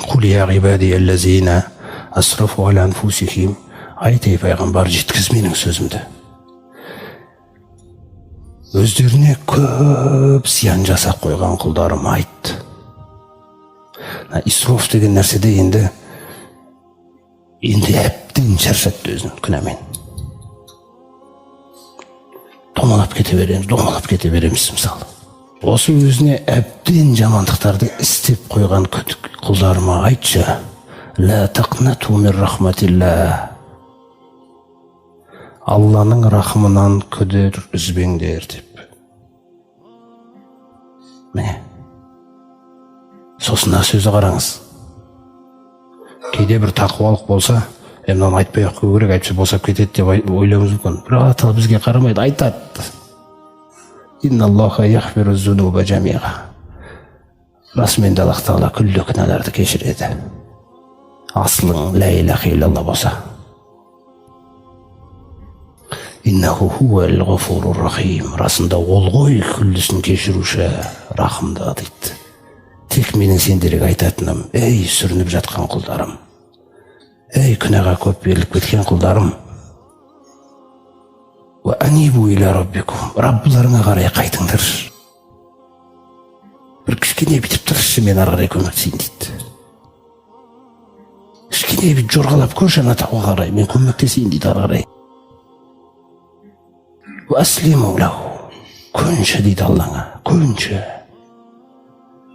Кул я ибадияллазина асрафу аля анфусихим. Айт, ей пайғамбар, жеткіз менің сөзімді. Өздеріне көп зиян жасап қойған құлдарым, айт. Исроф деген нәрседе енді әбден шаршатты өзін күнәмен. Домалап кете береміз мысалы. Осы өзіне әбден жамандықтарды істеп қойған құлдарыма айтшы: ла тақнату мин рахматилла. Алланың рахымынан күдер үзбеңдер деп. Міне. Сосына сөзі қараңыз. Кейде бір тақуалық болса, мынаны айтпай ақ қою керек, айтса босап кетеді деп ойлауымыз мүмкін. Бірақ Алла бізге қарамайды, айтады. Инналлаха яхфиру зунуба жамиға. Расымен де Аллах Тағала күллі күнәларды кешіреді. Асылың ла илаха иллалла болса. Иннаху хуал ғафурур рахим. Расында ол ғой күллісін кешіруші, рахымды дейді. Тек менің сендерге айтатыным: ей сүрініп жатқан құлдарым, ей күнәға көп беріліп кеткен құлдарым, ва анибу иля раббикум, Раббыларыңа қарай қайтыңдар. Бір кішкене бітіп тұршы, мен ары қарай көмектесейін дейді. Кішкене бит жорғалап көрші ана тауға қарай, мен көмектесейін дейді ары қарай. Ва аслиму лаху, көнші дейді Аллаңа, көнші.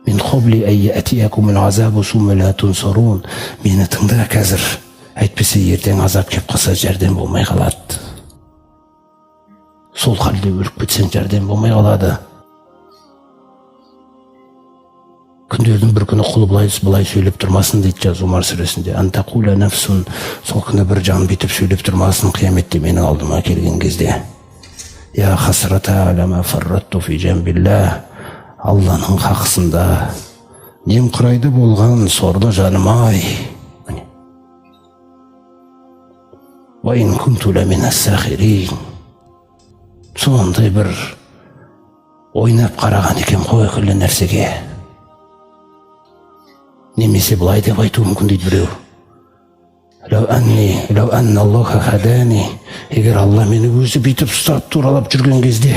Min qabli an ya'tiyakumul azabu summa la tunsarun. Мені тыңда қазір, әйтпесе ертең азап кеп қалса жәрдем болмай қалады. Сол халде өліп кетсең жәрдем болмай қалады. Күндердің бір күні құл былай сөйлеп тұрмасын дейді жаз Умар сүресінде. Антақула нафсун, сол күні бір жан битіп сөйлеп тұрмасын қияметте менің алдыма келген кезде. Я хасрата аля ма фарратту фи джамбилlah. Алланың хақысында немқұрайды болған сорлы жаным-ай. Ва ин кунту ла минас сахирин. Сондай бір ойнап қараған екен ғой күллі нәрсеге. Немесе былай деп айтуы мүмкін дейді біреу: лау анна Аллаха хадани. Егер Алла мені өзі бүйтіп ұстап туралап жүрген кезде,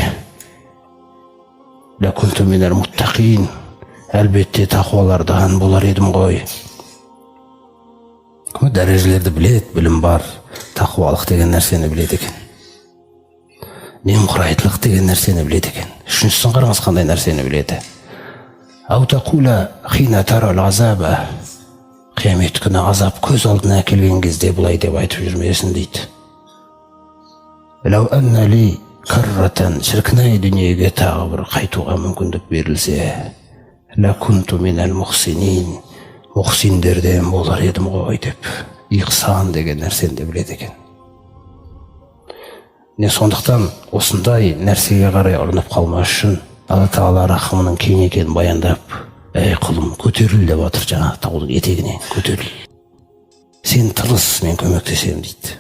ла кунту минал муттақин, әлбетте тақуалардан болар едім ғой. Дәрежелерді білет, білім бар. Тақуалық деген нәрсені біледі екен. Немқұрайдылық деген нәрсені біледі екен. Үшіншісін қараңыз қандай нәрсені біледі. Ау тақула хина тарал азаба. Қиямет күні азап көз алдына келген кезде бұлай деп айтып жүрмесін дейді. Лау анна ли карратан, шіркінай дүниеге тағы бір қайтуға мүмкіндік берілсе, ла кунту минал мухсинин, мухсиндерден болар едім ғой деп, иқсан деген нәрсені де біледі екен. Сондықтан осындай нәрсеге қарай ұрынып қалмас үшін Алла Тағала рахымының кең екенін баяндап: ей құлым, көтеріл деп отыр жаңағы таудың етегіне, көтеріл. Сен тырыс, мен көмектесемін дейді.